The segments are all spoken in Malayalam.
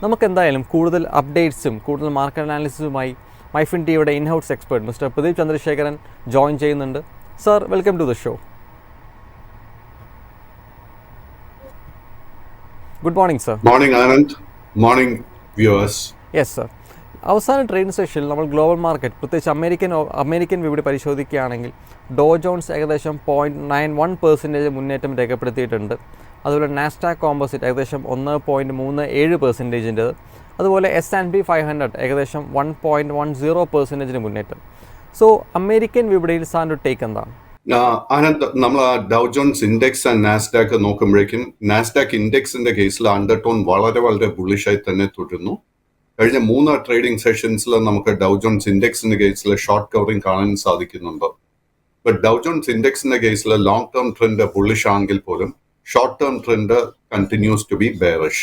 നമുക്ക് എന്തായാലും കൂടുതൽ അപ്ഡേറ്റ്സും കൂടുതൽ മാർക്കറ്റ് അനാലിസിസുമായി മൈഫിൻ ടിയുടെ inhouse expert mister Pradeep Chandrasekharan join ചെയ്യുന്നുണ്ട്. Sir, welcome to the show. Good morning sir. Morning Anand. Morning viewers. Yes sir. അവസാന ട്രേഡിംഗ് സെഷനിൽ നമ്മൾ ഗ്ലോബൽ മാർക്കറ്റ്, പ്രത്യേകിച്ച് അമേരിക്കൻ വിപണി പരിശോധിക്കുകയാണെങ്കിൽ ഡോ ജോൺസ് ഏകദേശം 0.91% മുന്നേറ്റം രേഖപ്പെടുത്തിയിട്ടുണ്ട്. അതുപോലെ നാസ്ഡാക്ക് കോമ്പോസിറ്റ് ഏകദേശം 1.37%, അതുപോലെ S&P 500 ഏകദേശം 1.10% മുന്നേറ്റം. സോ അമേരിക്കൻ വിപണിയിൽ സാറിൻ്റെ ടേക്ക് എന്താണ്? ആനന്ദ്, നമ്മൾ Dow Jones index and Nasdaq നോക്കുമ്പോഴേക്കും നാസ്ഡാക്ക് ഇൻഡെക്സിന്റെ കേസിൽ അണ്ടർടോൺ വളരെ വളരെ ബുള്ളിഷായി തന്നെ തുടരുന്നു. കഴിഞ്ഞ 3 ട്രേഡിംഗ് സെഷൻസിൽ നമുക്ക് ഡൗ ജോൺസ് ഇൻഡെക്സിന്റെ കേസിൽ ഷോർട്ട് കവറിംഗ് കാണാൻ സാധിക്കുന്നുണ്ട്. ബട്ട് ഡൗ ജോൺസ് ഇൻഡെക്സിന്റെ കേസിൽ ലോങ് ടേം ട്രെൻഡ് ബുള്ളിഷ് ആണെങ്കിൽ പോലും short term trend continues to be bearish.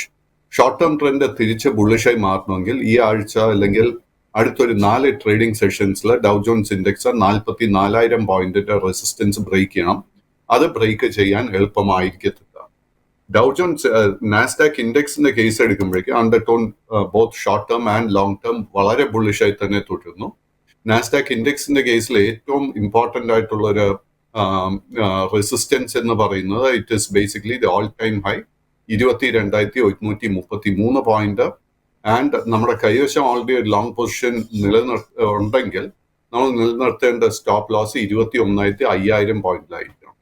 Short term trend തിരിച്ച് ബുള്ളിഷായി മാറണമെങ്കിൽ ഈ ആഴ്ച അല്ലെങ്കിൽ അടുത്തൊരു 4 ട്രേഡിംഗ് സെഷൻസിൽ ഡൗ ജോൺസ് ഇൻഡെക്സ് 44,000 പോയിന്റിന്റെ റെസിസ്റ്റൻസ് ബ്രേക്ക് ചെയ്യണം. അത് ബ്രേക്ക് ചെയ്യാൻ എളുപ്പമായിരിക്കത്തില്ല. ഡൗ ജോൺസ് നാസ്ഡാക്ക് ഇൻഡെക്സിന്റെ കേസ് എടുക്കുമ്പോഴേക്കും undertone both short term and long term വളരെ ബുള്ളിഷായി തന്നെ തുടരുന്നു. നാസ്ഡാക്ക് ഇൻഡെക്സിന്റെ കേസിൽ ഏറ്റവും ഇമ്പോർട്ടന്റ് ആയിട്ടുള്ള ഒരു റെസിസ്റ്റൻസ് എന്ന് പറയുന്നത് it is basically the all time high 22,133 point. And നമ്മുടെ കൈവശം ഓൾറെഡി ഒരു ലോങ് പൊസിഷൻ ഉണ്ടെങ്കിൽ നമ്മൾ നിലനിർത്തേണ്ട സ്റ്റോപ്പ് ലോസ് 21,500 പോയിന്റിലായിരിക്കണം.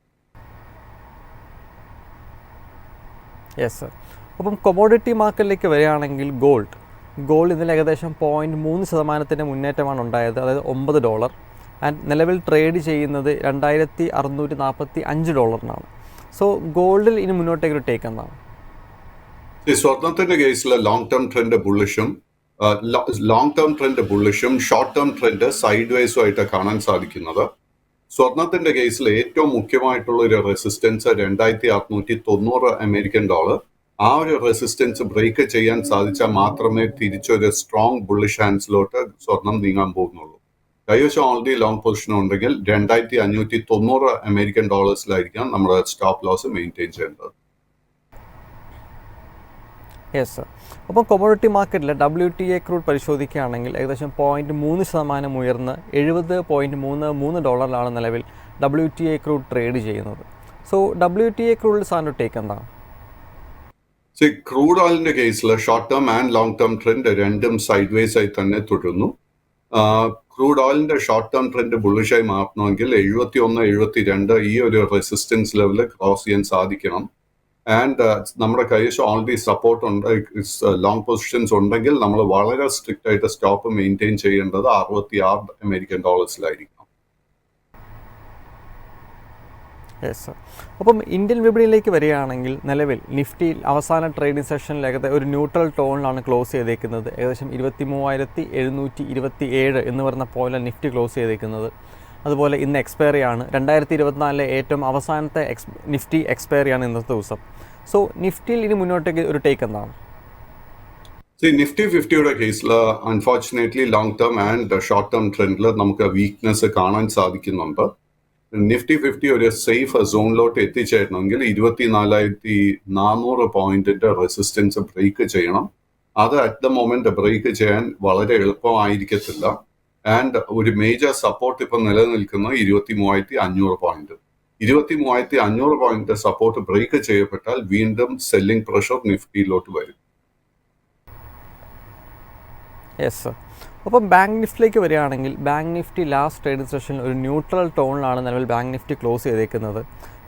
Yes sir. അപ്പം കൊമോഡിറ്റി മാർക്കറ്റിലേക്ക് വരികയാണെങ്കിൽ ഗോൾഡ് ഇന്നലെ ഏകദേശം 0.3% മുന്നേറ്റമാണ് ഉണ്ടായത്, അതായത് $9. ആൻഡ് നിലവിൽ ട്രേഡ് ചെയ്യുന്നത് $2,645. സോ ഗോൾഡിൽ ഇനി മുന്നോട്ടേക്ക് ഒരു ടേക്ക് എന്താണ്? സ്വർണത്തിന്റെ കേസിൽ ലോങ് ടേം ട്രെൻഡ് ബുള്ളിഷും ഷോർട്ട് ടേം ട്രെൻഡ് സൈഡ് വേസും ആയിട്ട് കാണാൻ സാധിക്കുന്നത്. സ്വർണത്തിന്റെ കേസിൽ ഏറ്റവും മുഖ്യമായിട്ടുള്ള ഒരു റെസിസ്റ്റൻസ് $2,690. ആ ഒരു റെസിസ്റ്റൻസ് ബ്രേക്ക് ചെയ്യാൻ സാധിച്ചാൽ മാത്രമേ തിരിച്ചൊരു സ്ട്രോങ് ബുള്ളിഷ് ഹാൻഡ്സിലോട്ട് സ്വർണം നീങ്ങാൻ പോകുന്നുള്ളൂ. കൈവശം ഓൾറെഡി ലോങ് പൊസിഷൻ ഉണ്ടെങ്കിൽ $2,590 നമ്മുടെ സ്റ്റോപ്പ് ലോസ് മെയിൻറ്റെയിൻ ചെയ്യേണ്ടത്. Yes sir. അപ്പോൾ കൊമോഡിറ്റി മാർക്കറ്റിൽ WTI ക്രൂഡ് പരിശോധിക്കുകയാണെങ്കിൽ ഏകദേശം 0.3% ഉയർന്ന് $70.33 നിലവിൽ WTI ക്രൂഡ് ട്രേഡ് ചെയ്യുന്നത്. സോ WTI ക്രൂഡിൽ സാറിൻ്റെ ടേക്ക് എന്താണ്? ക്രൂഡ് ഓയിലിന്റെ കേസിൽ short term and long term trend രണ്ടും സൈഡ് വേസ് ആയി തന്നെ തുടരുന്നു. ക്രൂഡ് ഓയിലിന്റെ ഷോർട്ട് ടേം ട്രെൻഡ് ബുള്ളിഷായി മാറണമെങ്കിൽ 71-72 ഈ ഒരു റെസിസ്റ്റൻസ് ലെവലിൽ ക്രോസ് ചെയ്യാൻ സാധിക്കണം. ആൻഡ് നമ്മുടെ കൈവശം ഓൾറെഡി സപ്പോർട്ട് ഉണ്ട്, ലോങ് പൊസിഷൻസ് ഉണ്ടെങ്കിൽ നമ്മൾ വളരെ സ്ട്രിക്റ്റ് ആയിട്ട് സ്റ്റോപ്പ് മെയിൻറ്റെയിൻ ചെയ്യേണ്ടത് $66. Yes sir. അപ്പം ഇന്ത്യൻ വിപണിയിലേക്ക് വരികയാണെങ്കിൽ നിലവിൽ നിഫ്റ്റിയിൽ അവസാന ട്രേഡിംഗ് സെഷനിൽ ഏകദേശം ഒരു ന്യൂട്രൽ ടോണിലാണ് ക്ലോസ് ചെയ്തേക്കുന്നത്. ഏകദേശം 23,727 എന്ന് പറയുന്ന പോയിന്റിൽ നിഫ്റ്റി ക്ലോസ് ചെയ്തേക്കുന്നത്. അതുപോലെ ഇന്ന് എക്സ്പയറിയാണ് 2024 ഏറ്റവും അവസാനത്തെ നിഫ്റ്റി എക്സ്പയറിയാണ് ഇന്നത്തെ ദിവസം. സോ നിഫ്റ്റിയിൽ ഇനി മുന്നോട്ടേക്ക് ഒരു ടേക്ക് എന്താണ്? നിഫ്റ്റി 50യുടെ കേസിൽ unfortunately long term and short term ട്രെൻഡിൽ നമുക്ക് വീക്ക്നെസ് കാണാൻ സാധിക്കുന്നുണ്ട്. നിഫ്റ്റി 50 ഒരു സേഫ് സോണിലോട്ട് എത്തിച്ചേരണമെങ്കിൽ 24,400 പോയിന്റിന്റെ റെസിസ്റ്റൻസ് ബ്രേക്ക് ചെയ്യണം. അത് അറ്റ് ദ മൊമെന്റ് ബ്രേക്ക് ചെയ്യാൻ വളരെ എളുപ്പമായിരിക്കത്തില്ല. ആൻഡ് ഒരു മേജർ സപ്പോർട്ട് ഇപ്പൊ നിലനിൽക്കുന്നത് 23,500 പോയിന്റ്. 23,500 പോയിന്റ് സപ്പോർട്ട് ബ്രേക്ക് ചെയ്യപ്പെട്ടാൽ വീണ്ടും സെല്ലിംഗ് പ്രഷർ നിഫ്റ്റിയിലോട്ട് വരും. Yes sir. അപ്പം ബാങ്ക് നിഫ്റ്റിയിലേക്ക് വരികയാണെങ്കിൽ ബാങ്ക് നിഫ്റ്റി ലാസ്റ്റ് ട്രേഡിംഗ് സെഷനിൽ ഒരു ന്യൂട്രൽ ടോണിലാണ് നിലവിൽ ബാങ്ക് നിഫ്റ്റി ക്ലോസ് ചെയ്തേക്കുന്നത്.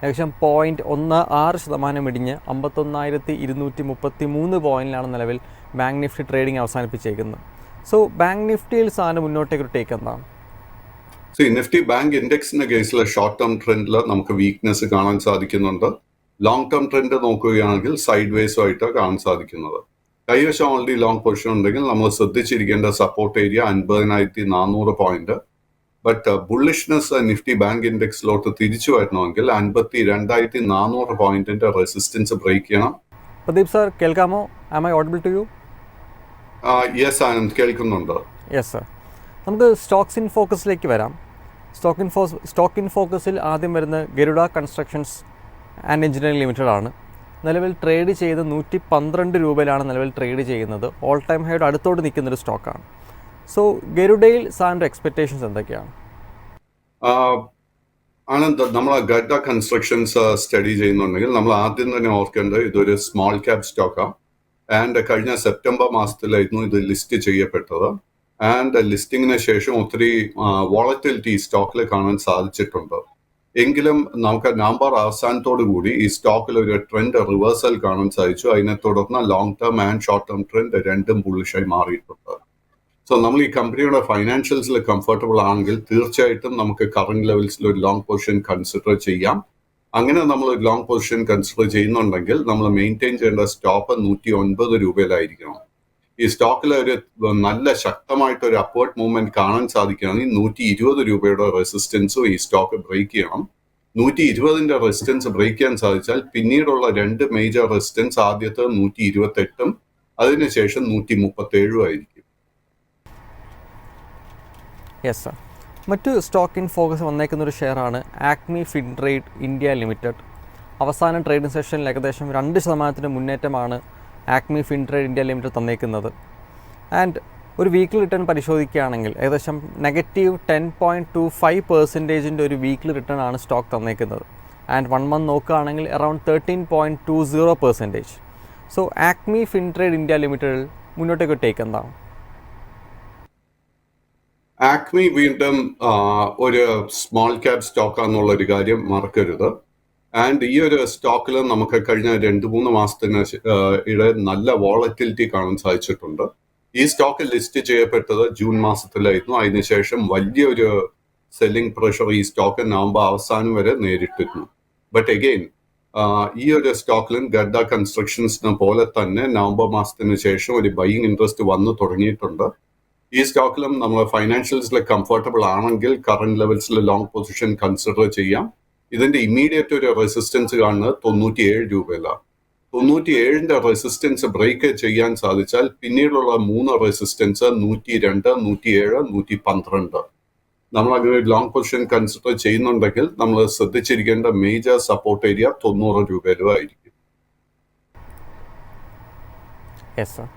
ഏകദേശം 0.16% ഇടിഞ്ഞ് 51,233 പോയിന്റിലാണ് നിലവിൽ ബാങ്ക് നിഫ്റ്റി ട്രേഡിംഗ് അവസാനിപ്പിച്ചേക്കുന്നത്. സോ ബാങ്ക് നിഫ്റ്റിയിൽ സാറിന് മുന്നോട്ടേക്ക് ഒരു ടേക്ക് എന്താണ്? നിഫ്റ്റി ബാങ്ക് ഇൻഡെക്സിന്റെ കേസിൽ ഷോർട്ട് ടേം ട്രെൻഡിൽ നമുക്ക് വീക്ക്നെസ് കാണാൻ സാധിക്കുന്നുണ്ട്. ലോങ് ടേം ട്രെൻഡ് നോക്കുകയാണെങ്കിൽ സൈഡ് വേസും ആയിട്ട് കാണാൻ സാധിക്കുന്നത്. കൈവശം ഓൾറെഡി ലോങ് പൊസിഷൻ ഉണ്ടെങ്കിൽ നമ്മൾ ശ്രദ്ധിച്ചിരിക്കേണ്ട support area 50,400 point. But bullishness Nifty bank ഇൻഡെക്സിലോട്ട് തിരിച്ചു വരണമെങ്കിൽ 52,400 പോയിന്റിന്റെ റെസിസ്റ്റൻസ് ബ്രേക്ക് ചെയ്യണം. പ്രദീപ് സാർ, കേൾക്കാമോ? Am I audible to you? Yes Anand, കേൾക്കുന്നുണ്ട്. Yes sir. നമുക്ക് സ്റ്റോക്സ് ഇൻ ഫോക്കസിലേക്ക് വരാം. സ്റ്റോക്ക് ഇൻ ഫോക്കസിൽ ആദ്യം വരുന്ന Garuda Constructions and Engineering Limited ആണ്. നിലവിൽ ട്രേഡ് ചെയ്ത് 112 രൂപയിലാണ് നിലവിൽ ട്രേഡ് ചെയ്യുന്നത്. ഓൾ ടൈം ഹൈയുടെ അടുത്തോട്ട് നിൽക്കുന്നൊരു സ്റ്റോക്കാണ്. സോ ഗരുഡയിൽ സാറിൻ്റെ എക്സ്പെക്റ്റേഷൻസ് എന്തൊക്കെയാണ്? ആനന്ദ്, നമ്മൾ ഗഡ കൺസ്ട്രക്ഷൻസ് സ്റ്റഡി ചെയ്യുന്നുണ്ടെങ്കിൽ നമ്മൾ ആദ്യം തന്നെ ഓർക്കേണ്ടത് ഇതൊരു സ്മോൾ ക്യാപ് സ്റ്റോക്കാണ്. ആൻഡ് കഴിഞ്ഞ സെപ്റ്റംബർ മാസത്തിലായിരുന്നു ഇത് ലിസ്റ്റ് ചെയ്യപ്പെട്ടത്. ആൻഡ് ലിസ്റ്റിങ്ങിന് ശേഷം ഒത്തിരി വോളറ്റിലിറ്റി സ്റ്റോക്കിൽ കാണാൻ സാധിച്ചിട്ടുണ്ട്. എങ്കിലും നമുക്ക് നവംബർ അവസാനത്തോടു കൂടി ഈ സ്റ്റോക്കിൽ ഒരു ട്രെൻഡ് റിവേഴ്സൽ കാണാൻ സാധിച്ചു. അതിനെ തുടർന്ന് long term and short term trend രണ്ടും ബുള്ളിഷായി മാറിയിട്ടുണ്ട്. സോ നമ്മൾ ഈ കമ്പനിയുടെ ഫൈനാൻഷ്യൽസിൽ കംഫർട്ടബിൾ ആണെങ്കിൽ തീർച്ചയായിട്ടും നമുക്ക് കറന്റ് ലെവൽസിൽ ഒരു ലോങ് പൊസിഷൻ കൺസിഡർ ചെയ്യാം. അങ്ങനെ നമ്മൾ ഒരു ലോങ് പൊസിഷൻ കൺസിഡർ ചെയ്യുന്നുണ്ടെങ്കിൽ നമ്മൾ മെയിൻറ്റെയിൻ ചെയ്യേണ്ട സ്റ്റോപ്പ് 109 രൂപയിലായിരിക്കണം. ഈ സ്റ്റോക്കിൽ ഒരു നല്ല ശക്തമായിട്ട് ഒരു അപ്വേർഡ് മൂവ്മെന്റ് കാണാൻ സാധിക്കുകയാണെങ്കിൽ 120 രൂപയുടെ റെസിസ്റ്റൻസും ഈ സ്റ്റോക്ക് ബ്രേക്ക് ചെയ്യണം. 120ന്റെ റെസിസ്റ്റൻസ് ബ്രേക്ക് ചെയ്യാൻ സാധിച്ചാൽ പിന്നീടുള്ള രണ്ട് മേജർ റെസിസ്റ്റൻസ് ആദ്യത്തെ 128ഉം അതിനുശേഷം 137ഉം ആയിരിക്കും. Yes sir. മറ്റു സ്റ്റോക്ക് ഇൻ ഫോക്കസ് വന്നേക്കുന്ന ഒരു ഷെയറാണ് ആക്മി ഫിൻട്രേഡ് ഇന്ത്യ ലിമിറ്റഡ്. അവസാന ട്രേഡിംഗ് സെഷനിൽ ഏകദേശം 2% മുന്നേറ്റമാണ് ആക്മി ഫിൻട്രേഡ് ഇന്ത്യ ലിമിറ്റഡ് തന്നേക്കുന്നത്. ആൻഡ് ഒരു വീക്ക്ലി റിട്ടേൺ പരിശോധിക്കുകയാണെങ്കിൽ ഏകദേശം -10.25% ഒരു വീക്ക്ലി റിട്ടേൺ ആണ് സ്റ്റോക്ക് തന്നേക്കുന്നത്. ആൻഡ് 1 മന്ത് നോക്കുകയാണെങ്കിൽ അറൗണ്ട് 13.20%. സോ ആക്മി ഫിൻട്രേഡ് ഇന്ത്യ ലിമിറ്റഡിൽ മുന്നോട്ടേക്ക് ടേക്ക് എന്താണ്? ആക്മി വീണ്ടും ഒരു സ്മോൾ ക്യാപ് സ്റ്റോക്കാന്നുള്ള ഒരു കാര്യം മറക്കരുത്. ആൻഡ് ഈ ഒരു സ്റ്റോക്കിൽ നമുക്ക് കഴിഞ്ഞ 2-3 മാസത്തിന് ഇടെ നല്ല വോളറ്റിലിറ്റി കാണാൻ സാധിച്ചിട്ടുണ്ട്. ഈ സ്റ്റോക്ക് ലിസ്റ്റ് ചെയ്യപ്പെട്ടത് ജൂൺ മാസത്തിലായിരുന്നു. അതിനുശേഷം വലിയൊരു സെല്ലിംഗ് പ്രഷർ ഈ സ്റ്റോക്ക് നവംബർ അവസാനം വരെ നേരിട്ടിരുന്നു. ബട്ട് അഗെയിൻ ഈ ഒരു സ്റ്റോക്കിലും ഗഡ കൺസ്ട്രക്ഷൻസിനെ പോലെ തന്നെ നവംബർ മാസത്തിന് ശേഷം ഒരു ബൈയിങ് ഇൻട്രസ്റ്റ് വന്നു തുടങ്ങിയിട്ടുണ്ട്. ഈ സ്റ്റോക്കിലും നമ്മൾ ഫൈനാൻഷ്യൽസിൽ കംഫർട്ടബിൾ ആണെങ്കിൽ കറന്റ് ലെവൽസിൽ ലോങ് പൊസിഷൻ കൺസിഡർ ചെയ്യാം. ഇതിന്റെ ഇമ്മീഡിയറ്റ് ഒരു റെസിസ്റ്റൻസ് കാണുന്നത് 97 രൂപയിലാണ്. 97ന്റെ റെസിസ്റ്റൻസ് ബ്രേക്ക് ചെയ്യാൻ സാധിച്ചാൽ പിന്നീടുള്ള 3 റെസിസ്റ്റൻസ് 102, 107, 112. നമ്മൾ അങ്ങനെ ലോങ് പൊസിഷൻ കൺസിഡർ ചെയ്യുന്നുണ്ടെങ്കിൽ നമ്മൾ ശ്രദ്ധിച്ചിരിക്കേണ്ട മേജർ സപ്പോർട്ട് ഏരിയ 90 രൂപയിലും ആയിരിക്കും. Yes sir.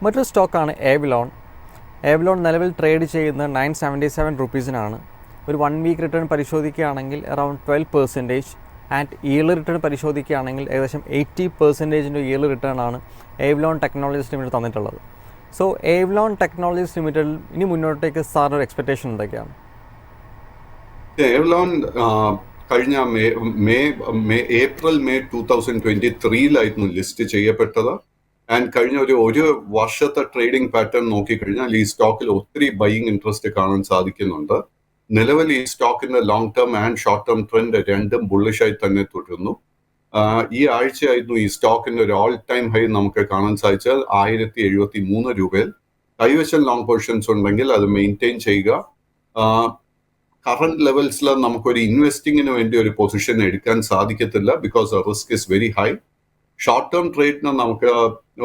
മറ്റൊരു സ്റ്റോക്കാണ് ഏവലോൺ. ഏവലോൺ നിലവിൽ ട്രേഡ് ചെയ്യുന്നത് 977 റുപ്പീസിനാണ്. ഒരു 1 വീക്ക് റിട്ടേൺ പരിശോധിക്കുകയാണെങ്കിൽ അറൗണ്ട് 12%. ആൻഡ് ഇയർലി റിട്ടേൺ പരിശോധിക്കുകയാണെങ്കിൽ ഏകദേശം 80% ഇയർലി റിട്ടേൺ ആണ് ഏവലോൺ ടെക്നോളജീസ് ലിമിറ്റഡ് തന്നിട്ടുള്ളത്. സോ ഏവലോൺ ടെക്നോളജീസ് ലിമിറ്റഡിൽ ഇനി മുന്നോട്ടേക്ക് സാറിന് ഒരു എക്സ്പെക്ടേഷൻ എന്തൊക്കെയാണ്? ഏവലോൺ കഴിഞ്ഞ ഏപ്രിൽ മെയ് 2023 ലിസ്റ്റ് ചെയ്യപ്പെട്ടത്. ആൻഡ് കഴിഞ്ഞ ഒരു വർഷത്തെ ട്രേഡിംഗ് പാറ്റേൺ നോക്കിക്കഴിഞ്ഞാൽ ഈ സ്റ്റോക്കിൽ ഒത്തിരി ബൈയിങ് ഇൻട്രസ്റ്റ് കാണാൻ സാധിക്കുന്നുണ്ട്. നിലവിൽ ഈ സ്റ്റോക്കിന്റെ long term and short term trend രണ്ടും ബുള്ളിഷായി തന്നെ തുടരുന്നു. ഈ ആഴ്ചയായിരുന്നു ഈ സ്റ്റോക്കിന്റെ ഒരു ഓൾ ടൈം ഹൈ നമുക്ക് കാണാൻ സാധിച്ചാൽ 1073 രൂപയിൽ. കൈവശം ലോങ് പൊസിഷൻസ് ഉണ്ടെങ്കിൽ അത് മെയിൻറ്റെയിൻ ചെയ്യുക. കറന്റ് ലെവൽസിൽ നമുക്കൊരു ഇൻവെസ്റ്റിങ്ങിന് വേണ്ടി ഒരു പൊസിഷൻ എടുക്കാൻ സാധിക്കത്തില്ല, because risk is very high. Short term ട്രേഡിന് നമുക്ക്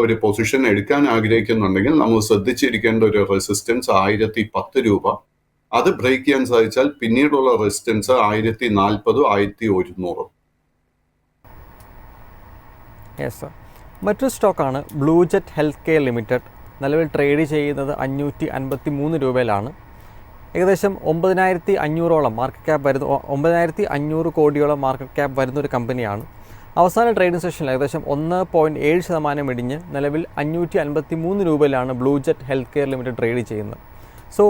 ഒരു പൊസിഷൻ എടുക്കാൻ ആഗ്രഹിക്കുന്നുണ്ടെങ്കിൽ നമ്മൾ ശ്രദ്ധിച്ചിരിക്കേണ്ട ഒരു റെസിസ്റ്റൻസ് 1010 രൂപ. അത് ബ്രേക്ക് ചെയ്യാൻ സാധിച്ചാൽ പിന്നീടുള്ള റെസിസ്റ്റൻസ് 1040, 1100. Yes sir. മറ്റൊരു സ്റ്റോക്കാണ് blue Jet Health Care limited. നിലവിൽ ട്രേഡ് ചെയ്യുന്നത് 553 രൂപയിലാണ്. ഏകദേശം 9500 മാർക്കറ്റ് ക്യാപ്പ് വരുന്ന 9500 കോടിയോളം മാർക്കറ്റ് ക്യാപ്പ് വരുന്ന ഒരു കമ്പനിയാണ്. അവസാന ട്രേഡിംഗ് സെഷനിൽ ഏകദേശം 1.7% ഇടിഞ്ഞ് നിലവിൽ 553 രൂപയിലാണ് Blue Jet Health Care Limited trade ചെയ്യുന്നത്. So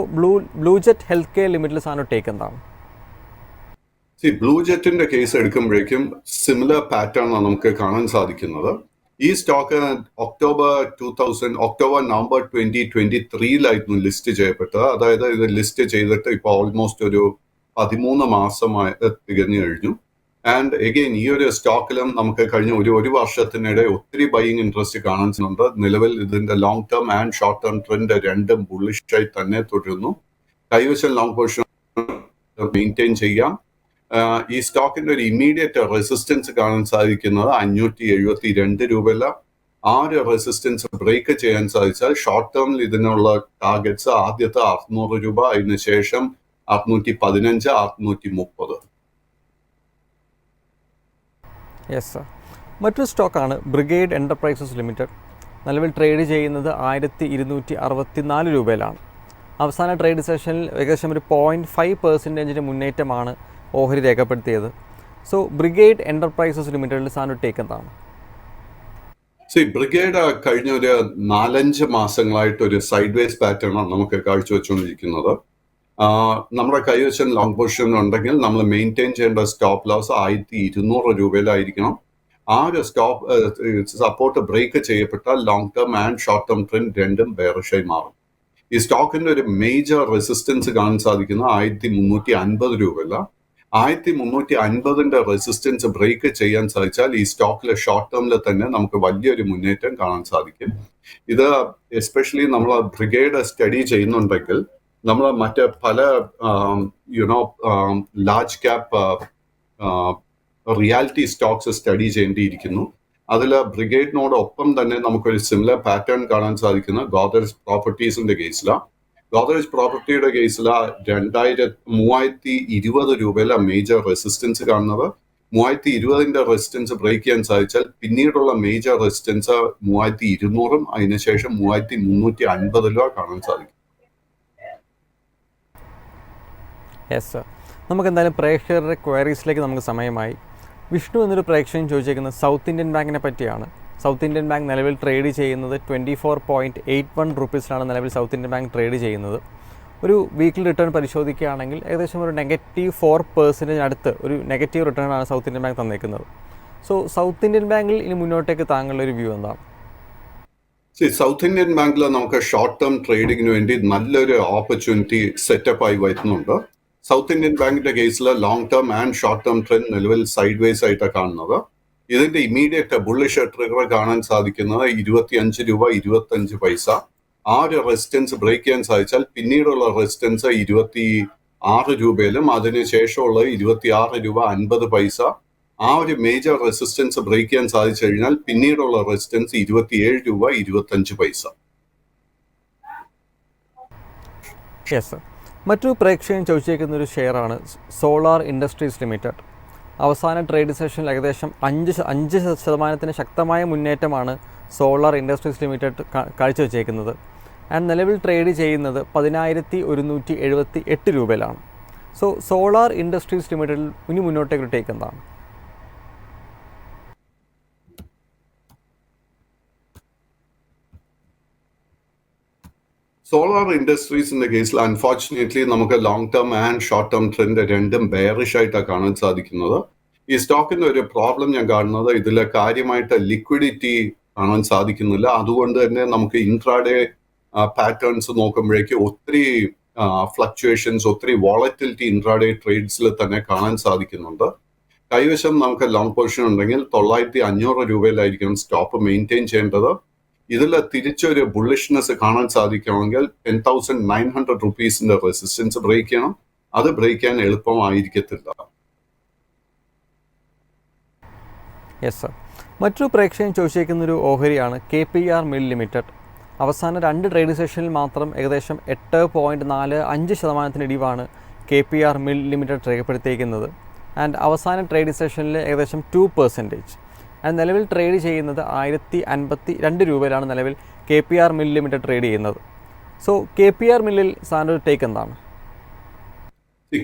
Blue Jet Health Care ലിമിറ്റഡിൽ സാധനം ടേക്ക് എന്താണ്? ബ്ലൂ ജെറ്റിന്റെ കേസ് എടുക്കുമ്പോഴേക്കും സിമിലർ പാറ്റേൺ ആണ് നമുക്ക് കാണാൻ സാധിക്കുന്നത്. ഈ സ്റ്റോക്ക് നവംബർ 2023 ലിസ്റ്റ് ചെയ്യപ്പെട്ടത്. അതായത് ഇത് ലിസ്റ്റ് ചെയ്തിട്ട് ഇപ്പോൾ ഓൾമോസ്റ്റ് ഒരു 13 മാസമായി തികഞ്ഞു കഴിഞ്ഞു. ആൻഡ് എഗെയിൻ ഈ ഒരു സ്റ്റോക്കിലും നമുക്ക് കഴിഞ്ഞ ഒരു വർഷത്തിനിടെ ഒത്തിരി ബൈയിങ് ഇൻട്രസ്റ്റ് കാണുന്നുണ്ട്. നിലവിൽ ഇതിന്റെ long term and short term trend രണ്ടും ബുള്ളിഷായി തന്നെ തുടരുന്നു. കൈവശം ലോങ് പൊസിഷൻ മെയിൻറ്റെയിൻ ചെയ്യാം. ഈ സ്റ്റോക്കിന്റെ ഒരു ഇമ്മീഡിയറ്റ് റെസിസ്റ്റൻസ് കാണാൻ സാധിക്കുന്നത് 572 രൂപയില. ആ ഒരു റെസിസ്റ്റൻസ് ബ്രേക്ക് ചെയ്യാൻ സാധിച്ചാൽ ഷോർട്ട് ടേമിൽ ഇതിനുള്ള ടാർഗറ്റ്സ് ആദ്യത്തെ 600 രൂപ, അതിനുശേഷം 615, 630. Yes sir. മറ്റൊരു സ്റ്റോക്കാണ് ബ്രിഗേഡ് എൻ്റർപ്രൈസസ് ലിമിറ്റഡ്. നിലവിൽ ട്രേഡ് ചെയ്യുന്നത് 1264 രൂപയിലാണ്. അവസാന ട്രേഡ് സെഷനിൽ ഏകദേശം ഒരു 0.5% മുന്നേറ്റമാണ് ഓഹരി രേഖപ്പെടുത്തിയത്. സോ ബ്രിഗേഡ് എൻ്റർപ്രൈസസ് ലിമിറ്റഡിൽ സാധനം ടേക്ക് എന്താണ്? ബ്രിഗേഡ് കഴിഞ്ഞ ഒരു 4-5 മാസങ്ങളായിട്ട് ഒരു സൈഡ് വേസ് പാറ്റേൺ ആണ് നമുക്ക് കാഴ്ചവെച്ചുകൊണ്ടിരിക്കുന്നത്. നമ്മുടെ കൈവശം ലോങ് പൊസിഷൻ ഉണ്ടെങ്കിൽ നമ്മൾ മെയിൻറ്റെയിൻ ചെയ്യേണ്ട സ്റ്റോപ്പ് ലോസ് 1200 രൂപയിലായിരിക്കണം. ആ ഒരു സപ്പോർട്ട് ബ്രേക്ക് ചെയ്യപ്പെട്ടാൽ long term and short term trend രണ്ടും ബെയറിഷായി മാറും. ഈ സ്റ്റോക്കിന്റെ ഒരു മേജർ റെസിസ്റ്റൻസ് കാണാൻ സാധിക്കുന്ന 1350 രൂപയല്ല, 1350 റെസിസ്റ്റൻസ് ബ്രേക്ക് ചെയ്യാൻ സാധിച്ചാൽ ഈ സ്റ്റോക്കിലെ ഷോർട്ട് ടേമിൽ തന്നെ നമുക്ക് വലിയൊരു മുന്നേറ്റം കാണാൻ സാധിക്കും. ഇത് എസ്പെഷ്യലി നമ്മൾ ബ്രിഗേഡ് സ്റ്റഡി ചെയ്യുന്നുണ്ടെങ്കിൽ നമ്മൾ മറ്റ് പല large cap reality stocks study ചെയ്യേണ്ടിയിരിക്കുന്നു. അതിൽ ബ്രിഗേഡിനോടൊപ്പം തന്നെ നമുക്കൊരു സിമിലർ പാറ്റേൺ കാണാൻ സാധിക്കുന്ന ഗോദ്രേജ് പ്രോപ്പർട്ടീസിന്റെ കേസിലാണ്. ഗോദ്രേജ് പ്രോപ്പർട്ടിയുടെ കേസിൽ 3020 രൂപയിലെ മേജർ റെസിസ്റ്റൻസ് കാണുന്നത്. 3020 റെസിസ്റ്റൻസ് ബ്രേക്ക് ചെയ്യാൻ സാധിച്ചാൽ പിന്നീടുള്ള മേജർ റെസിസ്റ്റൻസ് 3200 അതിനുശേഷം 3350 കാണാൻ സാധിക്കും. യെസ് സർ, നമുക്ക് എന്തായാലും പ്രേക്ഷകരുടെ ക്വയറീസിലേക്ക് നമുക്ക് സമയമായി. വിഷ്ണു എന്നൊരു പ്രേക്ഷകൻ ചോദിച്ചേക്കുന്നത് സൗത്ത് ഇന്ത്യൻ ബാങ്കിനെ പറ്റിയാണ്. സൗത്ത് ഇന്ത്യൻ ബാങ്ക് നിലവിൽ ട്രേഡ് ചെയ്യുന്നത് 24.81 റുപ്പീസിലാണ് നിലവിൽ സൗത്ത് ഇന്ത്യൻ ബാങ്ക് ട്രേഡ് ചെയ്യുന്നത്. ഒരു വീക്കിലി റിട്ടേൺ പരിശോധിക്കുകയാണെങ്കിൽ ഏകദേശം ഒരു -4% അടുത്ത് ഒരു നെഗറ്റീവ് റിട്ടേൺ ആണ് സൗത്ത് ഇന്ത്യൻ ബാങ്ക് തന്നേക്കുന്നത്. സോ സൗത്ത് ഇന്ത്യൻ ബാങ്കിൽ ഇനി മുന്നോട്ടേക്ക് താങ്കളുടെ ഒരു വ്യൂ എന്താണ്? സൗത്ത് ഇന്ത്യൻ ബാങ്കിൽ നമുക്ക് ഷോർട്ട് ടേം ട്രേഡിങ്ങിന് വേണ്ടി നല്ലൊരു ഓപ്പർച്യൂണിറ്റി സെറ്റപ്പ് ആയി വരുന്നുണ്ട്. സൗത്ത് ഇന്ത്യൻ ബാങ്കിന്റെ കേസിൽ long term and short term trend നിലവിൽ സൈഡ് വേസ് ആയിട്ടാണ് കാണുന്നത്. ഇതിന്റെ ഇമീഡിയറ്റ് ബുള്ളിഷ് ട്രിഗർ കാണാൻ സാധിക്കുന്നത് 25 രൂപ 25 ആ ഒരു റെസിസ്റ്റൻസ് ബ്രേക്ക് ചെയ്യാൻ സാധിച്ചാൽ പിന്നീടുള്ള റെസിസ്റ്റൻസ് 26 രൂപയിലും അതിനുശേഷമുള്ള 26 രൂപ 50 ആ ഒരു മേജർ റെസിസ്റ്റൻസ് ബ്രേക്ക് ചെയ്യാൻ സാധിച്ചു കഴിഞ്ഞാൽ പിന്നീടുള്ള റെസിസ്റ്റൻസ് 27 രൂപ 25. യെസ് സർ, മറ്റൊരു പ്രേക്ഷകൻ ചോദിച്ചേക്കുന്ന ഒരു ഷെയറാണ് സോളാർ ഇൻഡസ്ട്രീസ് ലിമിറ്റഡ്. അവസാന ട്രേഡ് സെഷനിൽ ഏകദേശം 5% ശക്തമായ മുന്നേറ്റമാണ് സോളാർ ഇൻഡസ്ട്രീസ് ലിമിറ്റഡ് കാഴ്ചവെച്ചേക്കുന്നത്. ആൻഡ് നിലവിൽ ട്രേഡ് ചെയ്യുന്നത് 11,178 രൂപയിലാണ്. സോ സോളാർ ഇൻഡസ്ട്രീസ് ലിമിറ്റഡിൽ ഇനി മുന്നോട്ടേക്ക് ടേക്ക് എന്താണ്? സോളാർ ഇൻഡസ്ട്രീസിന്റെ കേസിൽ അൺഫോർച്ചുനേറ്റ്ലി നമുക്ക് long term and short term trend രണ്ടും ബെയറിഷ് ആയിട്ടാണ് കാണാൻ സാധിക്കുന്നത്. ഈ സ്റ്റോക്കിന്റെ ഒരു പ്രോബ്ലം ഞാൻ കാണുന്നത് ഇതിൽ കാര്യമായിട്ട് ലിക്വിഡിറ്റി കാണാൻ സാധിക്കുന്നില്ല. അതുകൊണ്ട് തന്നെ നമുക്ക് ഇൻട്രാഡേ പാറ്റേൺസ് നോക്കുമ്പോഴേക്ക് ഒത്തിരി ഫ്ലക്ച്വേഷൻസ്, ഒത്തിരി വോളറ്റിലിറ്റി ഇൻട്രാഡേ ട്രേഡ്സിൽ തന്നെ കാണാൻ സാധിക്കുന്നുണ്ട്. കൈവശം നമുക്ക് ലോങ് പൊസിഷൻ ഉണ്ടെങ്കിൽ 9,500 രൂപയിലായിരിക്കും സ്റ്റോപ്പ് മെയിൻറ്റെയിൻ ചെയ്യേണ്ടത്. ഇതിൽ തിരിച്ചൊരു ബുള്ളിഷ്നെസ് കാണാൻ സാധിക്കണമെങ്കിൽ 10,900 റുപ്പീസിന്റെ റെസിസ്റ്റൻസ് ബ്രേക്ക് ചെയ്യണം. അത് ബ്രേക്ക് ചെയ്യാൻ എളുപ്പമായിരിക്കത്തില്ല. യെസ് സർ, മറ്റൊരു പ്രേക്ഷകൻ ചോദിച്ചേക്കുന്നൊരു ഓഹരിയാണ് KPR മിൽ ലിമിറ്റഡ്. അവസാന 2 ട്രേഡ് സെഷനിൽ മാത്രം ഏകദേശം 8.45% ഇടിവാണ് KPR മിൽ ലിമിറ്റഡ് രേഖപ്പെടുത്തിയിരിക്കുന്നത്. ആൻഡ് അവസാന ട്രേഡ് സെഷനിൽ ഏകദേശം 2%. ആൻഡ് നിലവിൽ ട്രേഡ് ചെയ്യുന്നത് 1052 രൂപയിലാണ് നിലവിൽ KPR മിൽ ലിമിറ്റഡ് ട്രേഡ് ചെയ്യുന്നത്. സോ KPR മില്ലിൽ സാറിൻ്റെ ടേക്ക് എന്താണ്?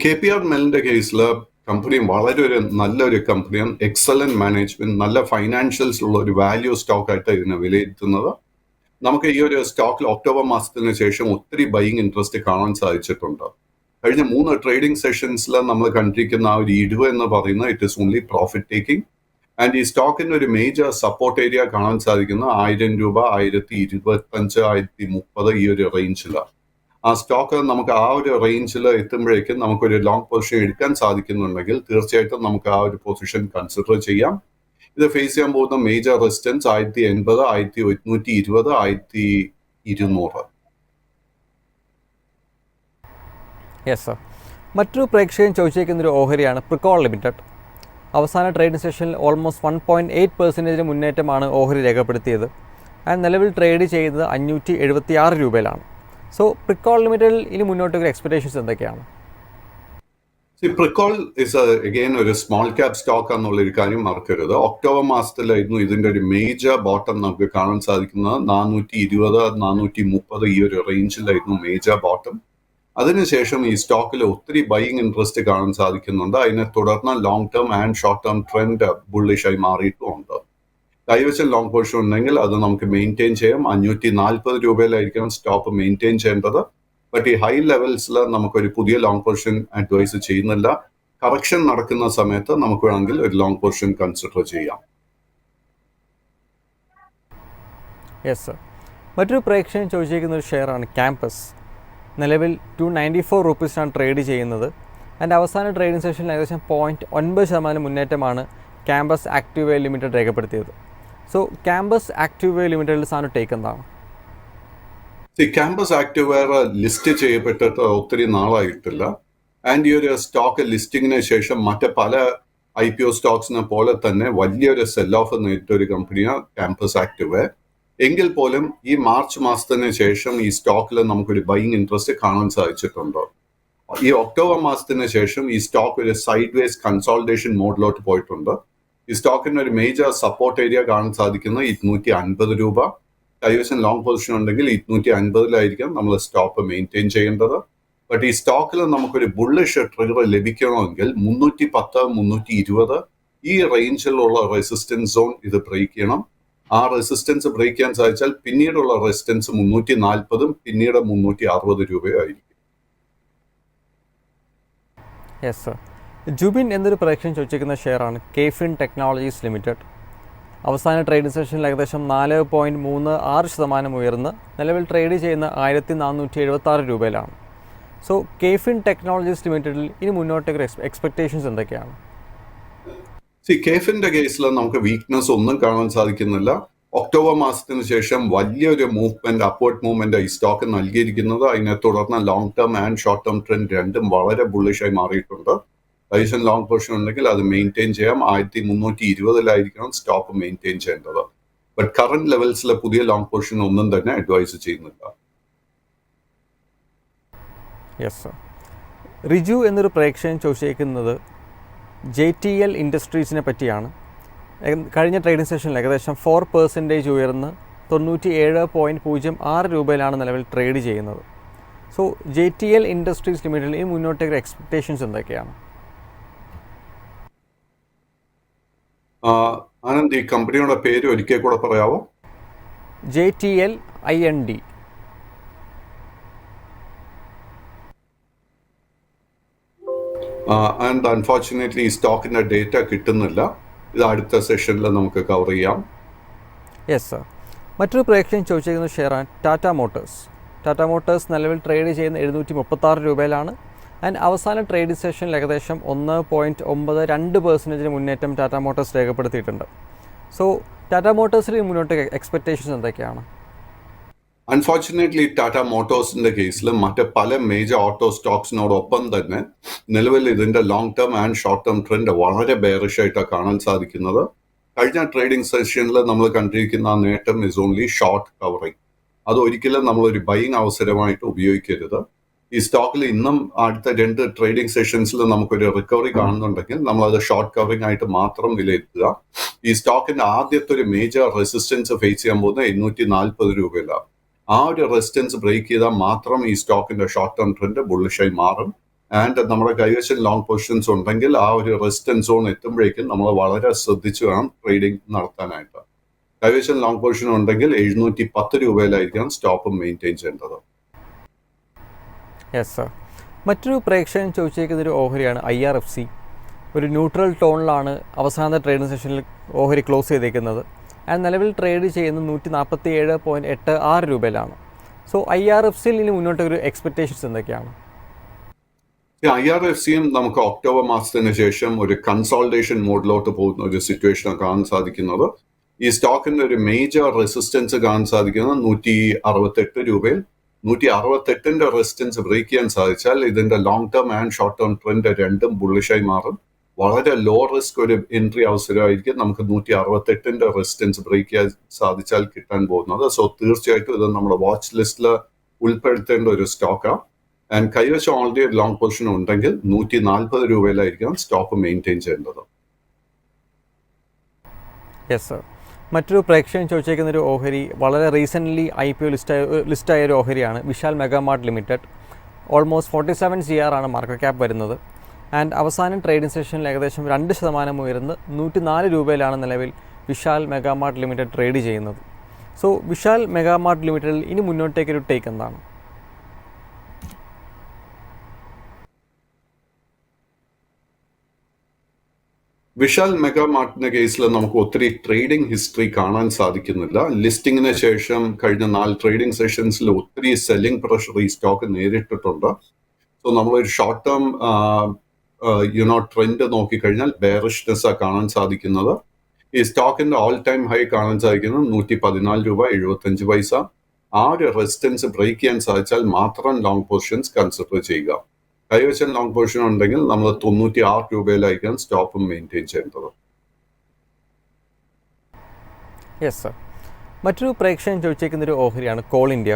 KPR മില്ലിന്റെ കേസിൽ കമ്പനി വളരെ നല്ലൊരു കമ്പനിയാണ്. എക്സലന്റ് മാനേജ്മെന്റ്, നല്ല ഫൈനാൻഷ്യൽസ് ഉള്ള ഒരു വാല്യൂ സ്റ്റോക്ക് ആയിട്ട് ഇതിനെ വിലയിരുത്തുന്നത്. നമുക്ക് ഈ ഒരു സ്റ്റോക്കിൽ ഒക്ടോബർ മാസത്തിന് ശേഷം ഒത്തിരി ബൈയിങ് ഇൻട്രസ്റ്റ് കാണാൻ സാധിച്ചിട്ടുണ്ട്. കഴിഞ്ഞ 3 ട്രേഡിംഗ് സെഷൻസിൽ നമ്മൾ കണ്ടിരിക്കുന്ന ആ ഒരു ഇടിവ് എന്ന് പറയുന്നത് it is only profit taking. And ഈ സ്റ്റോക്കിന്റെ ഒരു മേജർ സപ്പോർട്ട് ഏരിയ കാണാൻ സാധിക്കുന്ന 1000 രൂപ, 1025, 1030 ഈ ഒരു റേഞ്ചിലാണ്. ആ സ്റ്റോക്ക് നമുക്ക് ആ ഒരു റേഞ്ചിൽ എത്തുമ്പോഴേക്കും നമുക്കൊരു ലോങ് പൊസിഷൻ എടുക്കാൻ സാധിക്കുന്നുണ്ടെങ്കിൽ തീർച്ചയായിട്ടും നമുക്ക് ആ ഒരു പൊസിഷൻ കൺസിഡർ ചെയ്യാം. ഇത് ഫേസ് ചെയ്യാൻ പോകുന്ന മേജർ റെസിസ്റ്റൻസ് 1080, 1120, 1200. യെസ് സർ, മറ്റൊരു പ്രേക്ഷകൻ ചോദിച്ചേക്കുന്നൊരു ഓഹരിയാണ് പ്രിക്കോൾ ലിമിറ്റഡ്. അവസാന ട്രേഡിംഗ് സെഷനിൽ ഓൾമോസ്റ്റ് 1.8% മുന്നേറ്റമാണ് ഓഹരി രേഖപ്പെടുത്തിയത്. ആൻഡ് നിലവിൽ ട്രേഡ് ചെയ്തത് 576 രൂപയിലാണ്. സോ പ്രിക്കോൾ ലിമിറ്റഡിൽ ഇനി മുന്നോട്ടൊരു എക്സ്പെക്ടേഷൻസ് എന്തൊക്കെയാണ്? പ്രിക്കോൾ ഇസ് അഗെയിൻ ഒരു സ്മോൾ ക്യാപ് സ്റ്റോക്ക് എന്നുള്ളൊരു കാര്യം മറക്കരുത്. ഒക്ടോബർ മാസത്തിലായിരുന്നു ഇതിന്റെ ഒരു മേജർ ബോട്ടം നമുക്ക് കാണാൻ സാധിക്കുന്നത്. 420, 430 ഈ ഒരു റേഞ്ചിലായിരുന്നു മേജർ ബോട്ടം. അതിനുശേഷം ഈ സ്റ്റോക്കിൽ ഒത്തിരി ബൈയിങ് ഇൻട്രസ്റ്റ് കാണാൻ സാധിക്കുന്നുണ്ട്. അതിനെ തുടർന്ന് long term and short term trend ബുള്ളിഷായി മാറിയിട്ടുമുണ്ട്. കൈവശം ലോങ് പൊസിഷൻ ഉണ്ടെങ്കിൽ അത് നമുക്ക് മെയിൻറ്റെയിൻ ചെയ്യാം. 540 രൂപയിലായിരിക്കണം സ്റ്റോപ്പ് മെയിൻറ്റെയിൻ ചെയ്യേണ്ടത്. ബട്ട് ഈ ഹൈ ലെവൽസിൽ നമുക്കൊരു പുതിയ ലോങ് പൊസിഷൻ അഡ്വൈസ് ചെയ്യുന്നില്ല. കറക്ഷൻ നടക്കുന്ന സമയത്ത് നമുക്ക് വേണമെങ്കിൽ ഒരു ലോങ് പൊസിഷൻ കൺസിഡർ ചെയ്യാം. Yes sir. മറ്റൊരു പ്രേക്ഷകൻ ചോദിച്ചിരിക്കുന്ന ഒരു ഷെയറാണ് ക്യാമ്പസ്. നിലവിൽ 294 റുപ്പീസിനാണ് ട്രേഡ് ചെയ്യുന്നത്. അതിൻ്റെ അവസാന ട്രേഡിംഗ് സെഷനിൽ ഏകദേശം 0.9% മുന്നേറ്റമാണ് ക്യാമ്പസ് ആക്റ്റീവ് ലിമിറ്റഡ് രേഖപ്പെടുത്തിയത്. സോ ക്യാമ്പസ് ആക്റ്റീവ് ലിമിറ്റഡിൽ സാധനം ടേക്ക് എന്താണ്? ക്യാമ്പസ് ആക്റ്റീവെയർ ലിസ്റ്റ് ചെയ്യപ്പെട്ടിട്ട് ഒത്തിരി നാളായിട്ടില്ല. ആൻഡ് ഈ ഒരു സ്റ്റോക്ക് ലിസ്റ്റിങ്ങിന് ശേഷം മറ്റ് പല IPO സ്റ്റോക്സിനെ പോലെ തന്നെ വലിയൊരു സെൽ ഓഫ് നേരിട്ട ഒരു കമ്പനിയാണ് ക്യാമ്പസ് ആക്റ്റീവെയർ. എങ്കിൽ പോലും ഈ മാർച്ച് മാസത്തിന് ശേഷം ഈ സ്റ്റോക്കിൽ നമുക്കൊരു ബൈയിങ് ഇൻട്രസ്റ്റ് കാണാൻ സാധിച്ചിട്ടുണ്ട്. ഈ ഒക്ടോബർ മാസത്തിന് ശേഷം ഈ സ്റ്റോക്ക് ഒരു സൈഡ് വേസ് കൺസോൾട്ടേഷൻ മോഡിലോട്ട് പോയിട്ടുണ്ട്. ഈ സ്റ്റോക്കിന് ഒരു മേജർ സപ്പോർട്ട് ഏരിയ കാണാൻ സാധിക്കുന്നത് 250 രൂപ. കൈവശം ലോങ് പൊസിഷൻ ഉണ്ടെങ്കിൽ 250 നമ്മൾ സ്റ്റോപ്പ് മെയിൻറ്റെയിൻ ചെയ്യേണ്ടത്. ബട്ട് ഈ സ്റ്റോക്കിൽ നമുക്കൊരു ബുള്ളിഷ് ട്രിഗർ ലഭിക്കണമെങ്കിൽ 310, 320 ഈ റേഞ്ചിലുള്ള റെസിസ്റ്റൻസ് സോൺ ഇത് ബ്രേക്ക് ചെയ്യണം. ആ റെസിസ്റ്റൻസ് ബ്രേക്ക് ചെയ്യാൻ സാധിച്ചാൽ പിന്നീടുള്ള റെസിസ്റ്റൻസ് 340 പിന്നീട് 360 രൂപയായിരിക്കും. Yes sir. ജുബിൻ എന്നൊരു പ്രേക്ഷകൻ ചോദിച്ചിരിക്കുന്ന ഷെയറാണ് കെഫിൻ ടെക്നോളജീസ് ലിമിറ്റഡ്. അവസാന ട്രേഡിംഗ് സെഷനിൽ ഏകദേശം 4.36% ഉയർന്ന് നിലവിൽ ട്രേഡ് ചെയ്യുന്ന 1476 രൂപയിലാണ്. സോ കെഫിൻ ടെക്നോളജീസ് ലിമിറ്റഡിൽ ഇനി മുന്നോട്ടേക്ക് എക്സ്പെക്ടേഷൻസ് എന്തൊക്കെയാണ്? കെഫിന്റെ കേസിൽ നമുക്ക് വീക്ക്നെസ് ഒന്നും കാണാൻ സാധിക്കുന്നില്ല. ഒക്ടോബർ മാസത്തിന് ശേഷം വലിയൊരു മൂവ്മെന്റ്, അപ്വേർഡ് മൂവ്മെന്റ് ഈ സ്റ്റോക്ക് നൽകിയിരിക്കുന്നത്. അതിനെ തുടർന്ന് long term and short term trend രണ്ടും വളരെ ബുള്ളിഷായി മാറിയിട്ടുണ്ട്. കൈവശം ലോങ് പൊസിഷൻ ഉണ്ടെങ്കിൽ അത് മെയിൻറ്റെയിൻ ചെയ്യാം. 1320 സ്റ്റോപ്പ് മെയിൻറ്റെയിൻ ചെയ്യേണ്ടത്. ബട്ട് കറന്റ് ലെവൽസിലെ പുതിയ ലോങ് പൊസിഷൻ ഒന്നും തന്നെ അഡ്വൈസ് ചെയ്യുന്നില്ല. Yes sir. റിജു എന്നൊരു പ്രേക്ഷകൻ ചോദിച്ചിരിക്കുന്നത് JTL ഇൻഡസ്ട്രീസിനെ പറ്റിയാണ്. കഴിഞ്ഞ ട്രേഡിംഗ് സെഷനിൽ ഏകദേശം 4% ഉയർന്ന് 97.06 രൂപയിലാണ് നിലവിൽ ട്രേഡ് ചെയ്യുന്നത്. സോ JTL ഇൻഡസ്ട്രീസ് ലിമിറ്റഡിൽ ഈ മുന്നോട്ടേക്ക് എക്സ്പെക്ടേഷൻസ് എന്തൊക്കെയാണ്? ആനന്ദ്, ഈ കമ്പനിയുടെ പേര് ഒരിക്കൽ കൂടെ പറയാവോ? JTL IND. ആൻഡ് അൺഫോർച്ചുനേറ്റ്ലി ഈ സ്റ്റോക്കിന്റെ ഡേറ്റ കിട്ടുന്നില്ല. ഇത് അടുത്ത സെഷനിൽ നമുക്ക് കവർ ചെയ്യാം. Yes sir. മറ്റൊരു പ്രേക്ഷകൻ ചോദിച്ചിരിക്കുന്ന ഷെയറാണ് ടാറ്റ മോട്ടോഴ്സ്. ടാറ്റ മോട്ടോഴ്സ് നിലവിൽ ട്രേഡ് ചെയ്യുന്ന 736 രൂപയിലാണ്. ആൻഡ് അവസാന ട്രേഡിംഗ് സെഷനിൽ ഏകദേശം 1.92% മുന്നേറ്റം ടാറ്റ മോട്ടോഴ്സ് രേഖപ്പെടുത്തിയിട്ടുണ്ട്. സോ ടാറ്റ മോട്ടോഴ്സിൽ മുന്നോട്ട് എക്സ്പെക്ടേഷൻസ് എന്തൊക്കെയാണ്? അൺഫോർച്ചുനേറ്റ്ലി ടാറ്റ മോട്ടോഴ്സിന്റെ കേസിൽ മറ്റ് പല മേജർ ഓട്ടോ സ്റ്റോക്സിനോടൊപ്പം തന്നെ നിലവിൽ ഇതിന്റെ long term and short term trend വളരെ ബെയറിഷ് ആയിട്ടാണ് കാണാൻ സാധിക്കുന്നത്. കഴിഞ്ഞ ട്രേഡിംഗ് സെഷനിൽ നമ്മൾ കണ്ടിരിക്കുന്ന ആ നേട്ടം ഇസ് ഓൺലി ഷോർട്ട് കവറിങ്. അത് ഒരിക്കലും നമ്മളൊരു ബൈയിങ് അവസരമായിട്ട് ഉപയോഗിക്കരുത്. ഈ സ്റ്റോക്കിൽ ഇന്നും അടുത്ത 2 ട്രേഡിംഗ് സെഷൻസിൽ നമുക്കൊരു റിക്കവറി കാണുന്നുണ്ടെങ്കിൽ നമ്മളത് ഷോർട്ട് കവറിംഗ് ആയിട്ട് മാത്രം വിലയിരുത്തുക. ഈ സ്റ്റോക്കിന്റെ ആദ്യത്തെ ഒരു മേജർ റെസിസ്റ്റൻസ് ഫേസ് ചെയ്യാൻ പോകുന്നത് 840 രൂപയിലാണ്. ആ ഒരു റെസിസ്റ്റൻസ് ബ്രേക്ക് ചെയ്താൽ മാത്രം ഈ സ്റ്റോക്കിന്റെ ഷോർട്ട് ടേം ട്രെൻഡ് ബുള്ളിഷായി മാറും. ആൻഡ് നമ്മുടെ കൈവശം ലോങ് പൊസിഷൻസ് ഉണ്ടെങ്കിൽ ആ ഒരു റെസിസ്റ്റൻസ് സോൺ എത്തുമ്പോഴേക്കും നമ്മൾ വളരെ ശ്രദ്ധിച്ചു വേണം ട്രേഡിംഗ് നടത്താനായിട്ട്. കൈവശം ലോങ് പൊസിഷൻ ഉണ്ടെങ്കിൽ 710 രൂപയിലായിരിക്കണം സ്റ്റോപ്പ് മെയിൻറ്റെയിൻ ചെയ്യേണ്ടത്. Yes sir. മറ്റൊരു പ്രേക്ഷകൻ ചോദിച്ചിരിക്കുന്ന ഒരു ഓഹരിയാണ് IRFC. ഒരു ന്യൂട്രൽ ടോണിലാണ് അവസാന ട്രേഡിംഗ് സെഷനിൽ ഓഹരി ക്ലോസ് ചെയ്തേക്കുന്നത്. ആൻഡ് നിലവിൽ ട്രേഡ് ചെയ്യുന്നത് 147.86 രൂപയിലാണ്. സോ IRFCയിൽ ഇനി മുന്നോട്ട് ഒരു എക്സ്പെക്ടേഷൻസ് എന്തൊക്കെയാണ്? IRFCയും നമുക്ക് ഒക്ടോബർ മാസത്തിന് ശേഷം ഒരു കൺസോൾട്ടേഷൻ മോഡിലോട്ട് പോകുന്ന ഒരു സിറ്റുവേഷൻ കാണാൻ സാധിക്കുന്നത്. ഈ സ്റ്റോക്കിന്റെ ഒരു മേജർ റെസിസ്റ്റൻസ് കാണാൻ സാധിക്കുന്നത് 168 രൂപയിൽ. 168ന്റെ റെസിസ്റ്റൻസ് ബ്രേക്ക് ചെയ്യാൻ സാധിച്ചാൽ ഇതിന്റെ long term and short term trend രണ്ടും ബുള്ളിഷായി മാറും. വളരെ ലോ റിസ്ക് ഒരു എൻട്രി അവസരമായിരിക്കും നമുക്ക് 168ന്റെ റെസിസ്റ്റൻസ് ബ്രേക്ക് ചെയ്യാൻ സാധിച്ചാൽ കിട്ടാൻ പോകുന്നത്. സോ തീർച്ചയായിട്ടും ഇത് നമ്മുടെ വാച്ച് ലിസ്റ്റിൽ ഉൾപ്പെടുത്തേണ്ട ഒരു സ്റ്റോക്കാണ്. ആൻഡ് കൈവശം ഓൾറെഡി ഒരു ലോങ് പൊസിഷൻ ഉണ്ടെങ്കിൽ 140 രൂപയിലായിരിക്കണം സ്റ്റോപ്പ് മെയിൻറ്റെയിൻ ചെയ്യേണ്ടത്. Yes sir. മറ്റൊരു പ്രേക്ഷകൻ ചോദിച്ചേക്കുന്ന ഒരു ഓഹരി വളരെ റീസെൻ്റ്ലി IPO ലിസ്റ്റായ ഒരു ഓഹരിയാണ് Vishal Mega Mart Limited. Almost 47 CR ആണ് മാർക്കറ്റ് ക്യാപ്പ് വരുന്നത്. ആൻഡ് അവസാനം ട്രേഡിംഗ് സെഷനിൽ ഏകദേശം 2% ഉയർന്ന് 104 രൂപയിലാണ് നിലവിൽ വിശാൽ മെഗാമാർട്ട് ലിമിറ്റഡ് ട്രേഡ് ചെയ്യുന്നത്. സോ വിശാൽ മെഗാമാർട്ട് ലിമിറ്റഡിൽ ഇനി മുന്നോട്ടേക്കൊരു ടേക്ക് എന്താണ്? വിശാൽ മെഗാമാർട്ടിന്റെ കേസിൽ നമുക്ക് ഒത്തിരി ട്രേഡിംഗ് ഹിസ്റ്ററി കാണാൻ സാധിക്കുന്നില്ല. ലിസ്റ്റിംഗിന് ശേഷം കഴിഞ്ഞ 4 ട്രേഡിംഗ് സെഷൻസിൽ ഒത്തിരി സെല്ലിംഗ് പ്രഷർ ഈ സ്റ്റോക്ക് നേരിട്ടിട്ടുണ്ട്. സോ നമ്മളൊരു ഷോർട്ട് ടേം ട്രെൻഡ് നോക്കിക്കഴിഞ്ഞാൽ ബെയറിഷ്നെസ് കാണാൻ സാധിക്കുന്നത്. ഈ സ്റ്റോക്കിന്റെ ഓൾ ടൈം ഹൈ കാണാൻ സാധിക്കുന്നത് 114 രൂപ 75 പൈസ. ആ ഒരു റെസിസ്റ്റൻസ് ബ്രേക്ക് ചെയ്യാൻ സാധിച്ചാൽ മാത്രം ലോങ് പൊസിഷൻസ് കൺസിഡർ ചെയ്യുക. കൈവശം ലോങ് പൊസിഷൻ ഉണ്ടെങ്കിൽ നമ്മൾ 96 രൂപയിലായിരിക്കും സ്റ്റോപ്പും മെയിൻറ്റെയിൻ ചെയ്യേണ്ടത്. Yes sir. മറ്റൊരു പ്രേക്ഷകൻ ചോദിച്ചേക്കുന്നൊരു ഓഹരിയാണ് കോൾ ഇന്ത്യ.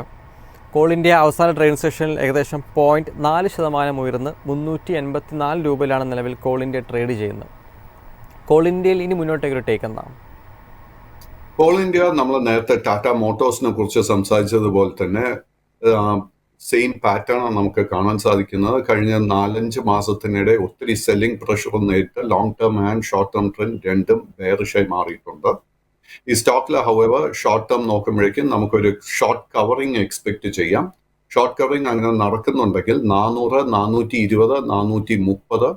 കോൾ ഇന്ത്യ അവസാന ട്രേഡിംഗ് സെഷനിൽ ഏകദേശം 0.4% ഉയർന്ന് 384 രൂപയിലാണ് നിലവിൽ കോൾ ഇന്ത്യ ട്രേഡ് ചെയ്യുന്നത്. കോൾ ഇന്ത്യയിൽ ഇനി മുന്നോട്ടേക്കൊരു ടേക്ക് എന്താണ്? കോൾ ഇന്ത്യ നമ്മൾ നേരത്തെ ടാറ്റ മോട്ടോഴ്സിനെ കുറിച്ച് സംസാരിച്ചതുപോലെ തന്നെ സെയിം പാറ്റേൺ ആണ് നമുക്ക് കാണാൻ സാധിക്കുന്നത്. കഴിഞ്ഞ 4-5 മാസത്തിനിടെ ഒത്തിരി സെല്ലിംഗ് പ്രഷർ നേരിട്ട് long term and short term trend രണ്ടും ബെയറിഷായി മാറിയിട്ടുണ്ട്. ഈ സ്റ്റോക്കിൽ ഹൗവർ ഷോർട്ട് ടേം നോക്കുമ്പോഴേക്കും നമുക്കൊരു ഷോർട്ട് കവറിങ് എക്സ്പെക്ട് ചെയ്യാം. ഷോർട്ട് കവറിങ് അങ്ങനെ നടക്കുന്നുണ്ടെങ്കിൽ 400, 420, 430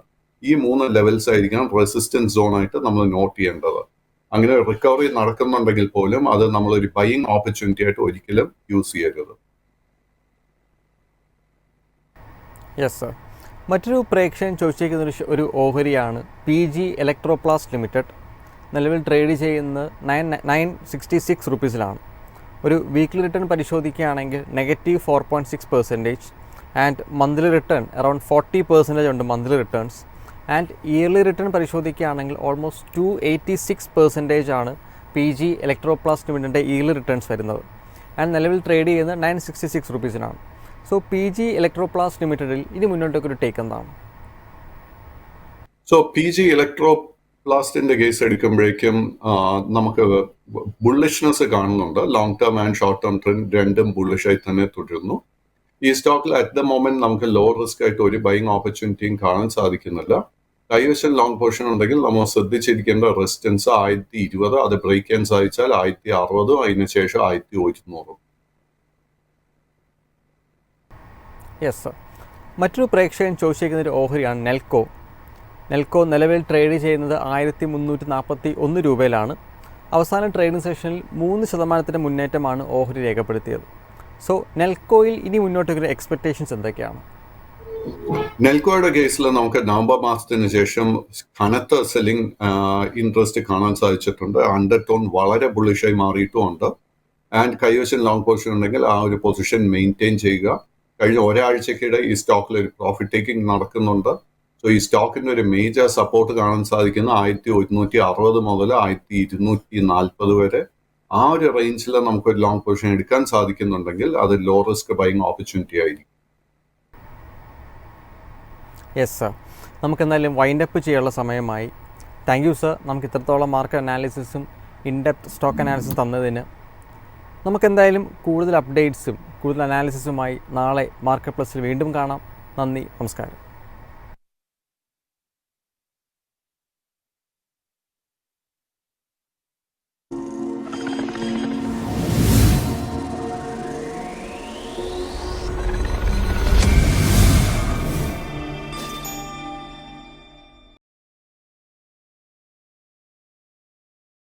ഈ 3 ലെവൽസ് ആയിരിക്കണം റെസിസ്റ്റൻസ് സോൺ ആയിട്ട് നമ്മൾ നോട്ട് ചെയ്യേണ്ടത്. അങ്ങനെ റിക്കവറി നടക്കുന്നുണ്ടെങ്കിൽ പോലും അത് നമ്മളൊരു ബൈയിങ് ഓപ്പർച്യൂണിറ്റി ആയിട്ട് ഒരിക്കലും യൂസ് ചെയ്യരുത്. Yes sir. മറ്റൊരു പ്രേക്ഷകൻ ചോദിച്ചേക്കുന്ന ഒരു ഓഹരിയാണ് PG ഇലക്ട്രോപ്ലാസ്റ്റ് ലിമിറ്റഡ്. നിലവിൽ ട്രേഡ് ചെയ്യുന്നത് 966 റുപ്പീസിലാണ്. ഒരു വീക്ക്ലി റിട്ടേൺ പരിശോധിക്കുകയാണെങ്കിൽ -4.6% ആൻഡ് മന്ത്ലി റിട്ടേൺ അറൗണ്ട് 40% ഉണ്ട് monthly returns. And yearly return പരിശോധിക്കുകയാണെങ്കിൽ ഓൾമോസ്റ്റ് 286% ആണ് PG ഇലക്ട്രോപ്ലാസ്റ്റ് ലിമിറ്റഡിൻ്റെ ഇയർലി റിട്ടേൺസ് വരുന്നത്. ആൻഡ് നിലവിൽ ട്രേഡ് ചെയ്യുന്നത് 966 റുപ്പീസിനാണ്. സോ PG ഇലക്ട്രോപ്ലാസ്റ്റ് ലിമിറ്റഡിൽ ഇനി മുന്നോട്ടേക്കൊരു ടേക്ക് എന്താണ്? സോ PG ഇലക്ട്രോപ്ലാസ്റ്റിന്റെ കേസ് എടുക്കുമ്പോഴേക്കും നമുക്ക് ബുള്ളിഷ്നെസ് കാണുന്നുണ്ട്. Long term and short term trend രണ്ടും ബുള്ളിഷായി തന്നെ തുടരുന്നു. ഈ സ്റ്റോക്കിൽ അറ്റ് ദ മൊമെന്റ് നമുക്ക് ലോ റിസ്ക് ആയിട്ട് ഒരു ബൈയിങ് ഓപ്പർച്യൂണിറ്റിയും കാണാൻ സാധിക്കുന്നില്ല. കൈവശം ലോങ് പൊസിഷൻ ഉണ്ടെങ്കിൽ നമ്മൾ ശ്രദ്ധിച്ചിരിക്കേണ്ട റെസിസ്റ്റൻസ് 1020, അത് ബ്രേക്ക് ചെയ്യാൻ സാധിച്ചാൽ 1060, അതിനുശേഷം 1100. Yes sir. മറ്റൊരു പ്രേക്ഷകൻ ചോദിച്ചിരിക്കുന്ന ഒരു ഓഹരിയാണ് നെൽക്കോ. നെൽക്കോ നിലവിൽ ട്രേഡ് ചെയ്യുന്നത് 1341 രൂപയിലാണ്. അവസാന ട്രേഡിംഗ് സെഷനിൽ 3% മുന്നേറ്റമാണ് ഓഹരി രേഖപ്പെടുത്തിയത്. സോ നെൽക്കോയിൽ ഇനി മുന്നോട്ടൊരു എക്സ്പെക്ടേഷൻസ് എന്തൊക്കെയാണ്? നെൽക്കോയുടെ കേസിൽ നമുക്ക് നവംബർ മാസത്തിന് ശേഷം കനത്ത സെല്ലിംഗ് ഇൻട്രസ്റ്റ് കാണാൻ സാധിച്ചിട്ടുണ്ട്. അണ്ടർടോൺ വളരെ ബുള്ളിഷായി മാറിയിട്ടുമുണ്ട്. ആൻഡ് കൈവശം ലോങ് പൊസിഷൻ ഉണ്ടെങ്കിൽ ആ ഒരു പൊസിഷൻ മെയിൻറ്റെയിൻ ചെയ്യുക. കഴിഞ്ഞ ഒരാഴ്ചക്കിടെ ഈ സ്റ്റോക്കിൽ ഒരു പ്രോഫിറ്റ് ടേക്കിംഗ് നടക്കുന്നുണ്ട്. സോ ഈ സ്റ്റോക്കിന്റെ ഒരു മേജർ സപ്പോർട്ട് കാണാൻ സാധിക്കുന്ന 1160 മുതൽ 1240 വരെ. ആ ഒരു റേഞ്ചിൽ നമുക്കൊരു ലോങ് പൊസിഷൻ എടുക്കാൻ സാധിക്കുന്നുണ്ടെങ്കിൽ അത് ലോ റിസ്ക് ബൈയിങ് ഓപ്പർച്യൂണിറ്റി ആയിരിക്കും. Yes sir. നമുക്ക് എന്തായാലും വൈൻഡ് അപ്പ് ചെയ്യാനുള്ള സമയമായി. Thank you sir. നമുക്ക് ഇത്രത്തോളം മാർക്കറ്റ് അനാലിസിസും ഇൻഡെപ്ത് സ്റ്റോക്ക് അനാലിസിസും തന്നതിന്. നമുക്കെന്തായാലും കൂടുതൽ അപ്ഡേറ്റ്സും കൂടുതൽ അനാലിസിസുമായി നാളെ മാർക്കറ്റ് പ്ലസിൽ വീണ്ടും കാണാം. നന്ദി, നമസ്കാരം.